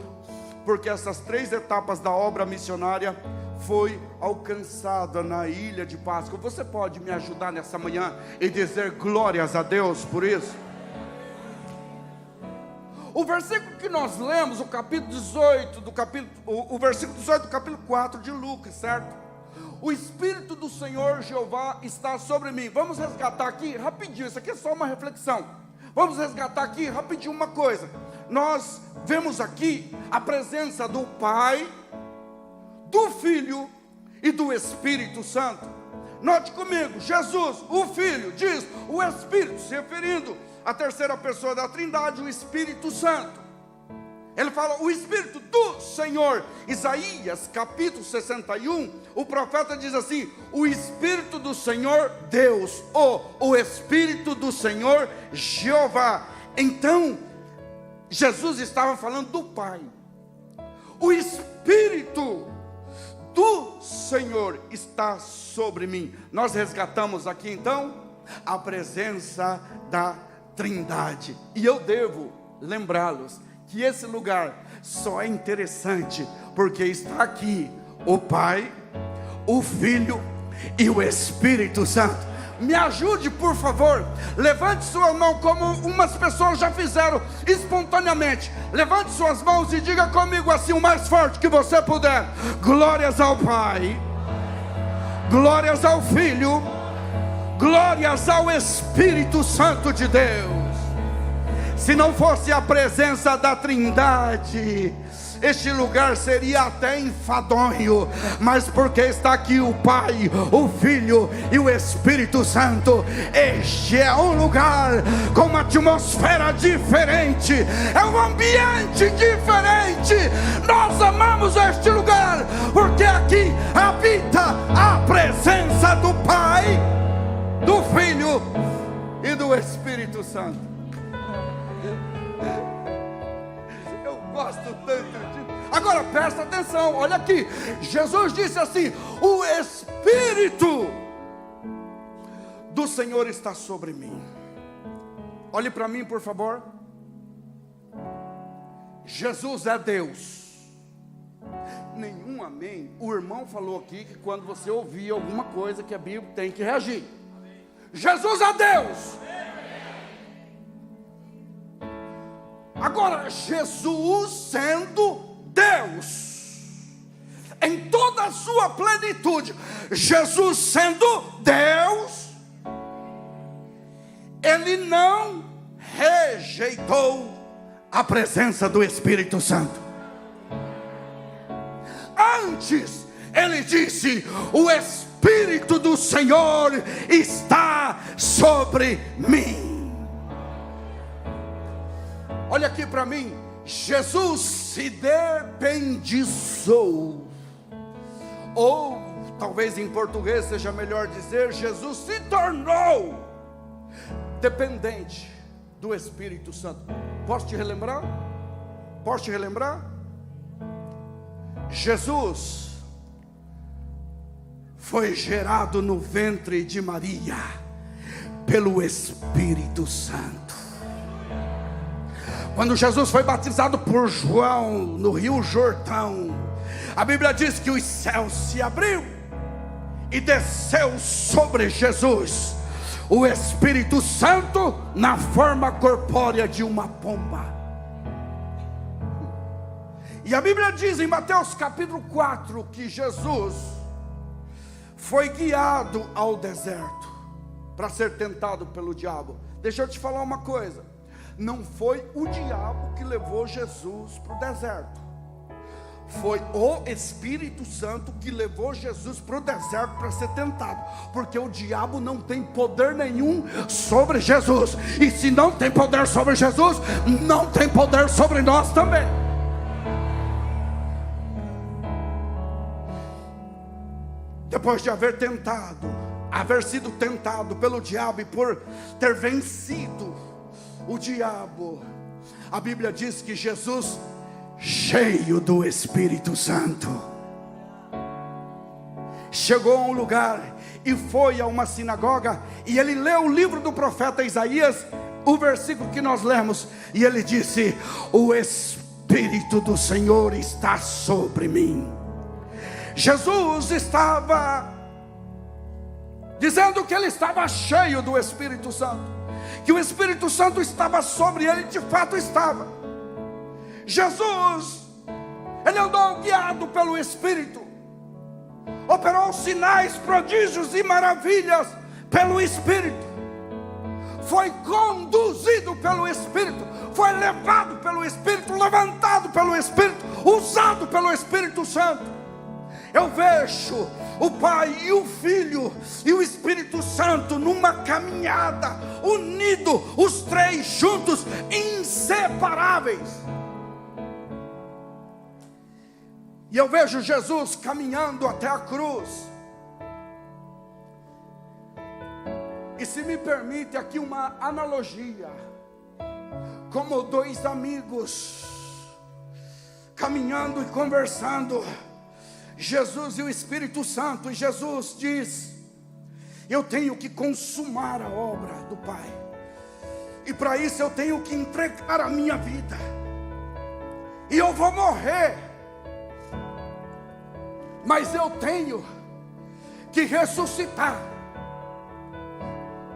porque essas 3 etapas da obra missionária foi alcançada na Ilha de Páscoa. Você pode me ajudar nessa manhã e dizer glórias a Deus por isso? O versículo que nós lemos, o capítulo 18 o versículo 18 do capítulo 4 de Lucas, certo? O Espírito do Senhor Jeová está sobre mim. Vamos resgatar aqui rapidinho, isso aqui é só uma reflexão. Vamos resgatar aqui rapidinho uma coisa. Nós vemos aqui a presença do Pai, do Filho e do Espírito Santo. Note comigo, Jesus, o Filho, diz o Espírito, se referindo à terceira pessoa da Trindade, o Espírito Santo. Ele fala o Espírito do Senhor. Isaías capítulo 61, o profeta diz assim: o Espírito do Senhor Deus, o Espírito do Senhor Jeová. Então Jesus estava falando do Pai. O Espírito do Senhor está sobre mim. Nós resgatamos aqui então a presença da Trindade. E eu devo lembrá-los que esse lugar só é interessante porque está aqui o Pai, o Filho e o Espírito Santo. Me ajude, por favor. Levante sua mão, como umas pessoas já fizeram espontaneamente. Levante suas mãos e diga comigo assim, o mais forte que você puder: glórias ao Pai, glórias ao Filho, glórias ao Espírito Santo de Deus. Se não fosse a presença da Trindade, este lugar seria até enfadonho, mas porque está aqui o Pai, o Filho e o Espírito Santo, este é um lugar com uma atmosfera diferente, é um ambiente diferente. Nós amamos este lugar, porque aqui habita a presença do Pai, do Filho e do Espírito Santo. Eu gosto tanto disso. Agora presta atenção, olha aqui. Jesus disse assim: o Espírito do Senhor está sobre mim. Olhe para mim, por favor. Jesus é Deus. Nenhum amém. O irmão falou aqui que quando você ouvir alguma coisa que a Bíblia tem que reagir. Jesus é Deus. Agora, Jesus sendo Deus em toda a sua plenitude, Jesus sendo Deus, Ele não rejeitou a presença do Espírito Santo. Antes, Ele disse: o Espírito do Senhor está sobre mim. Olha aqui para mim. Jesus se dependizou. Ou, talvez em português seja melhor dizer, Jesus se tornou dependente do Espírito Santo. Posso te relembrar? Posso te relembrar? Jesus foi gerado no ventre de Maria pelo Espírito Santo. Quando Jesus foi batizado por João no Rio Jordão, a Bíblia diz que os céus se abriu e desceu sobre Jesus o Espírito Santo na forma corpórea de uma pomba. E a Bíblia diz em Mateus capítulo 4 que Jesus foi guiado ao deserto para ser tentado pelo diabo. Deixa eu te falar uma coisa: não foi o diabo que levou Jesus para o deserto. Foi o Espírito Santo que levou Jesus para o deserto para ser tentado. Porque o diabo não tem poder nenhum sobre Jesus. E se não tem poder sobre Jesus, não tem poder sobre nós também. Depois de haver sido tentado pelo diabo e por ter vencido o diabo, a Bíblia diz que Jesus, cheio do Espírito Santo, chegou a um lugar e foi a uma sinagoga, e ele leu o livro do profeta Isaías, o versículo que nós lemos, e ele disse: o Espírito do Senhor está sobre mim. Jesus estava dizendo que ele estava cheio do Espírito Santo, que o Espírito Santo estava sobre ele, de fato estava. Jesus, ele andou guiado pelo Espírito, operou sinais, prodígios e maravilhas pelo Espírito, foi conduzido pelo Espírito, foi levado pelo Espírito, levantado pelo Espírito, usado pelo Espírito Santo. Eu vejo o Pai e o Filho e o Espírito Santo numa caminhada, unidos, os três juntos, inseparáveis. E eu vejo Jesus caminhando até a cruz. E se me permite aqui uma analogia, como dois amigos caminhando e conversando, Jesus e o Espírito Santo, e Jesus diz: eu tenho que consumar a obra do Pai, e para isso eu tenho que entregar a minha vida, e eu vou morrer, mas eu tenho que ressuscitar.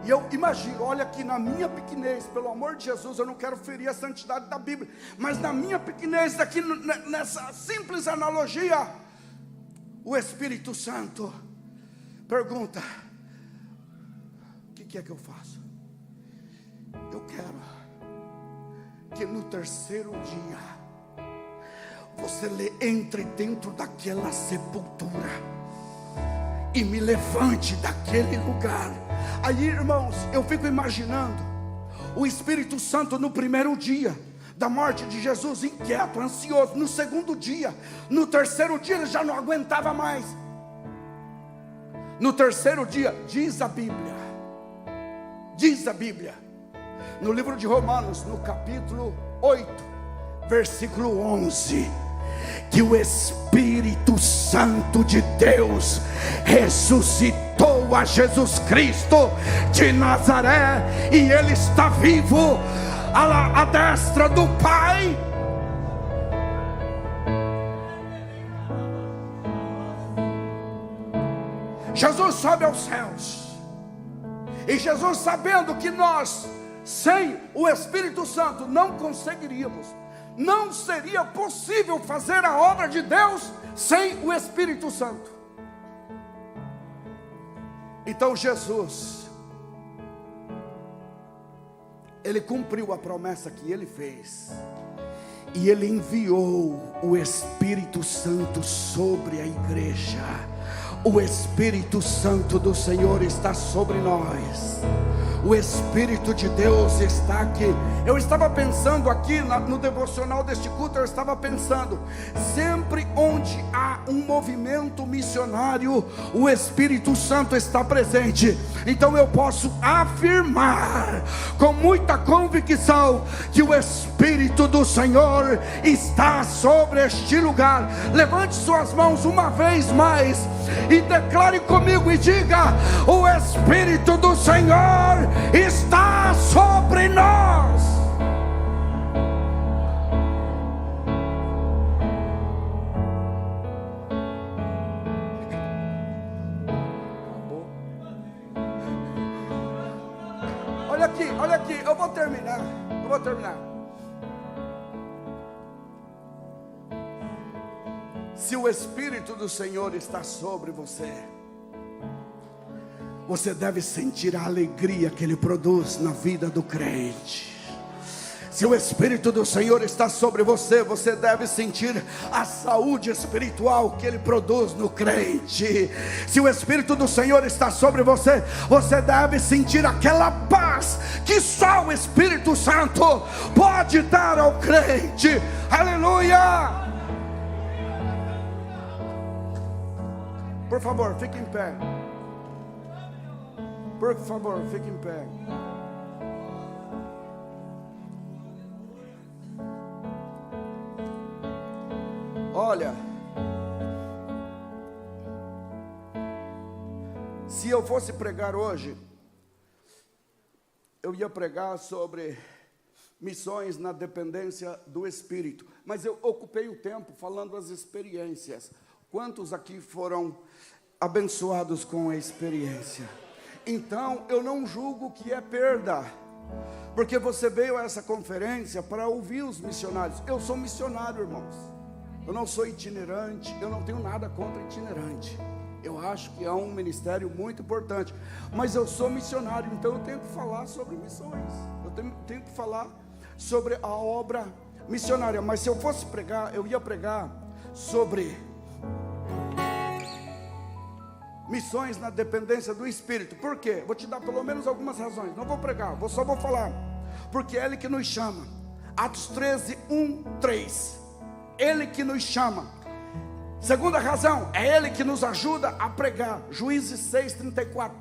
E eu imagino, olha aqui, na minha pequenez, pelo amor de Jesus, eu não quero ferir a santidade da Bíblia, mas na minha pequenez, aqui nessa simples analogia, o Espírito Santo pergunta: o que é que eu faço? Eu quero que no terceiro dia você entre dentro daquela sepultura e me levante daquele lugar. Aí, irmãos, eu fico imaginando o Espírito Santo no primeiro dia da morte de Jesus, inquieto, ansioso. No segundo dia, no terceiro dia, ele já não aguentava mais. No terceiro dia, diz a Bíblia, no livro de Romanos, no capítulo 8, versículo 11, que o Espírito Santo de Deus ressuscitou a Jesus Cristo de Nazaré, e ele está vivo à destra do Pai. Jesus sobe aos céus, e Jesus, sabendo que nós, sem o Espírito Santo, não conseguiríamos, não seria possível fazer a obra de Deus sem o Espírito Santo. Então Jesus, ele cumpriu a promessa que ele fez, e ele enviou o Espírito Santo sobre a igreja. O Espírito Santo do Senhor está sobre nós. O Espírito de Deus está aqui. Eu estava pensando aqui no devocional deste culto, eu estava pensando, sempre onde há um movimento missionário, o Espírito Santo está presente. Então eu posso afirmar com muita convicção que o Espírito do Senhor está sobre este lugar. Levante suas mãos uma vez mais e declare comigo e diga: o Espírito do Senhor está sobre nós. Olha aqui, eu vou terminar. Se o Espírito do Senhor está sobre você, você deve sentir a alegria que Ele produz na vida do crente. Se o Espírito do Senhor está sobre você, você deve sentir a saúde espiritual que Ele produz no crente. Se o Espírito do Senhor está sobre você, você deve sentir aquela paz que só o Espírito Santo pode dar ao crente. Aleluia! Por favor, fique em pé. Por favor, fique em pé. Olha, se eu fosse pregar hoje, eu ia pregar sobre missões na dependência do Espírito. Mas eu ocupei o tempo falando as experiências. Quantos aqui foram abençoados com a experiência? Então, eu não julgo que é perda, porque você veio a essa conferência para ouvir os missionários. Eu sou missionário, irmãos. Eu não sou itinerante, eu não tenho nada contra itinerante. Eu acho que é um ministério muito importante, mas eu sou missionário, então eu tenho que falar sobre missões. Eu tenho que falar sobre a obra missionária. Mas se eu fosse pregar, eu ia pregar sobre missões na dependência do Espírito. Por quê? Vou te dar pelo menos algumas razões. Não vou pregar, só vou falar. Porque é Ele que nos chama. Atos 13, 1, 3. Ele que nos chama. Segunda razão, é Ele que nos ajuda a pregar. Juízes 6, 34.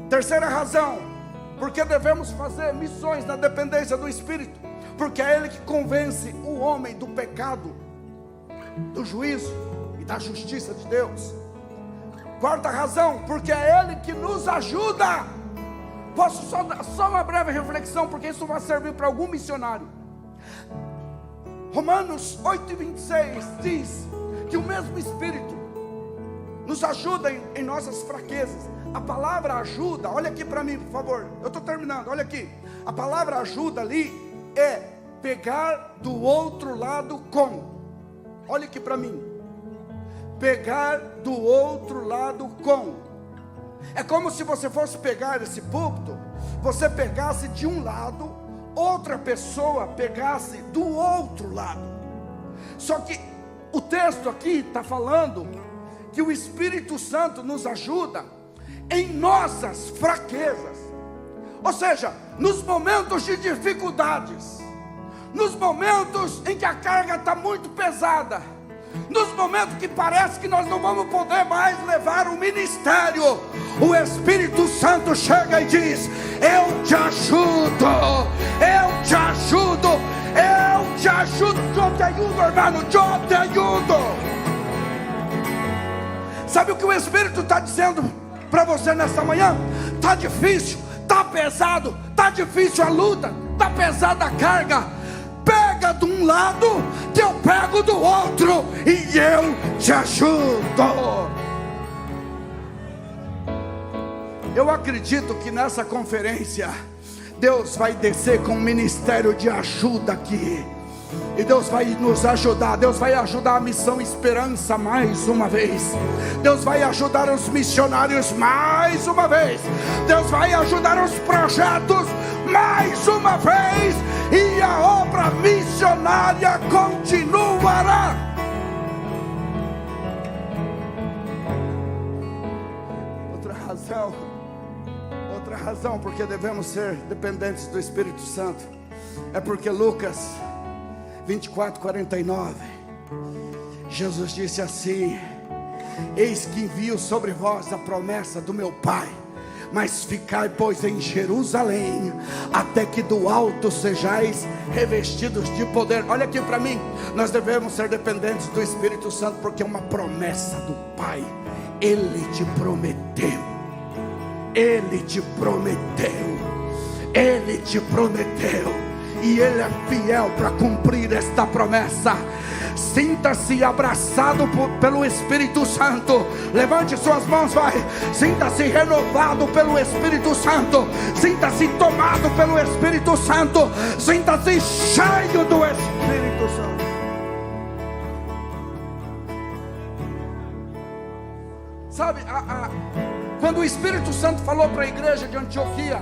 Terceira razão, porque devemos fazer missões na dependência do Espírito. Porque é Ele que convence o homem do pecado, do juízo e da justiça de Deus. Quarta razão, porque é Ele que nos ajuda. Posso só uma breve reflexão, porque isso vai servir para algum missionário. Romanos 8:26 diz que o mesmo Espírito nos ajuda em nossas fraquezas. A palavra ajuda, olha aqui para mim, por favor, eu estou terminando, olha aqui. A palavra ajuda ali é pegar do outro lado com. Olha aqui para mim. Pegar do outro lado com. É como se você fosse pegar esse púlpito, você pegasse de um lado, outra pessoa pegasse do outro lado. Só que o texto aqui está falando que o Espírito Santo nos ajuda em nossas fraquezas. Ou seja, nos momentos de dificuldades, nos momentos em que a carga está muito pesada, nos momentos que parece que nós não vamos poder mais levar o ministério, o Espírito Santo chega e diz: eu te ajudo, eu te ajudo, eu te ajudo, eu te ajudo, irmão, eu te ajudo. Sabe o que o Espírito está dizendo para você nessa manhã? Está difícil, está pesado, está difícil a luta, está pesada a carga. Pega de um lado, que eu pego do outro, e eu te ajudo. Eu acredito que nessa conferência Deus vai descer com um ministério de ajuda aqui. E Deus vai nos ajudar. Deus vai ajudar a Missão Esperança mais uma vez. Deus vai ajudar os missionários mais uma vez. Deus vai ajudar os projetos mais uma vez. E a obra missionária continuará. razão porque devemos ser dependentes do Espírito Santo é porque Lucas 24:49, Jesus disse assim: eis que envio sobre vós a promessa do meu Pai, mas ficai, pois, em Jerusalém, até que do alto sejais revestidos de poder. Olha aqui para mim, nós devemos ser dependentes do Espírito Santo, porque é uma promessa do Pai. Ele te prometeu, Ele te prometeu, Ele te prometeu, e Ele é fiel para cumprir esta promessa. Sinta-se abraçado pelo Espírito Santo. Levante suas mãos, vai. Sinta-se renovado pelo Espírito Santo. Sinta-se tomado pelo Espírito Santo. Sinta-se cheio do Espírito Santo. Sabe, quando o Espírito Santo falou para a igreja de Antioquia: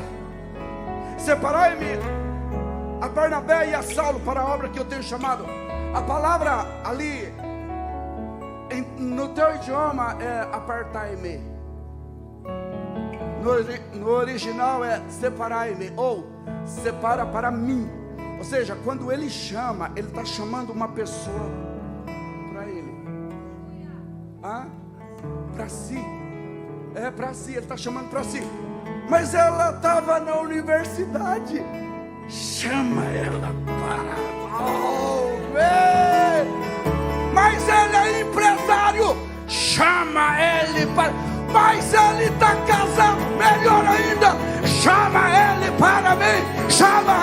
separai-me a Barnabé e a Saulo para a obra que eu tenho chamado. A palavra ali, no teu idioma, é apartai-me. No original é separai-me, ou separa para mim. Ou seja, quando ele chama, ele está chamando uma pessoa para ele. Para si. É para si, ele está chamando para si. Mas ela estava na universidade. Chama ela para... Mas ele é empresário. Chama ele para... Mas ele está casado. Melhor ainda, chama ele para mim. Chama